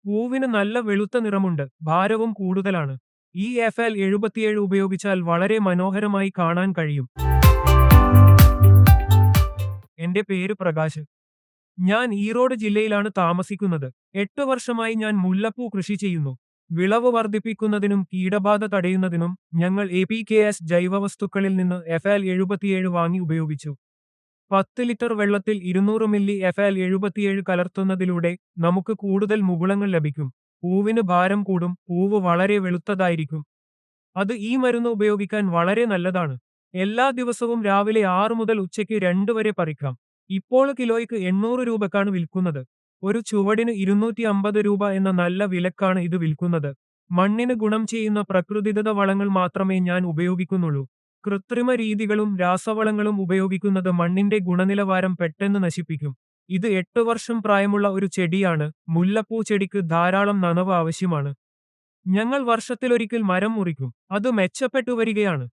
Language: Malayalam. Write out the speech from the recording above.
പൂവിന് നല്ല വെളുത്ത നിറമുണ്ട്, ഭാരവും കൂടുതലാണ്. ഈ FL77 ഉപയോഗിച്ചാൽ വളരെ മനോഹരമായി കാണാൻ കഴിയും. എന്റെ പേര് പ്രകാശ്. ഞാൻ ഈറോഡ് ജില്ലയിലാണ് താമസിക്കുന്നത്. 8 വർഷമായി ഞാൻ മുല്ലപ്പൂ കൃഷി ചെയ്യുന്നു. വിളവ് വർദ്ധിപ്പിക്കുന്നതിനും കീടബാധ തടയുന്നതിനും ഞങ്ങൾ APKS ജൈവവസ്തുക്കളിൽ നിന്ന് FL77 വാങ്ങി ഉപയോഗിച്ചു. 10 ലിറ്റർ വെള്ളത്തിൽ 200 മില്ലി FL77 കലർത്തുന്നതിലൂടെ നമുക്ക് കൂടുതൽ മുകുളങ്ങൾ ലഭിക്കും. പൂവിന് ഭാരം കൂടും, പൂവ് വളരെ വെളുത്തതായിരിക്കും. അത് ഈ മരുന്ന് ഉപയോഗിക്കാൻ വളരെ നല്ലതാണ്. എല്ലാ ദിവസവും രാവിലെ 6 മുതൽ ഉച്ചയ്ക്ക് 2 വരെ പറിക്കാം. ഇപ്പോൾ കിലോയ്ക്ക് 800 രൂപക്കാണ് വിൽക്കുന്നത്. ഒരു ചുവടിന് 250 രൂപ എന്ന നല്ല വിലക്കാണ് ഇത് വിൽക്കുന്നത്. മണ്ണിന് ഗുണം ചെയ്യുന്ന പ്രകൃതിദത്ത വളങ്ങൾ മാത്രമേ ഞാൻ ഉപയോഗിക്കുന്നുള്ളൂ. കൃത്രിമ രീതികളും രാസവളങ്ങളും ഉപയോഗിക്കുന്നത് മണ്ണിന്റെ ഗുണനിലവാരം പെട്ടെന്ന് നശിപ്പിക്കും. ഇത് 8 വർഷം പ്രായമുള്ള ഒരു ചെടിയാണ്. മുല്ലപ്പൂ ചെടിക്ക് ധാരാളം നനവ് ആവശ്യമാണ്. ഞങ്ങൾ വർഷത്തിലൊരിക്കൽ മരം മുറിക്കും. അത് മെച്ചപ്പെട്ടു വരികയാണ്.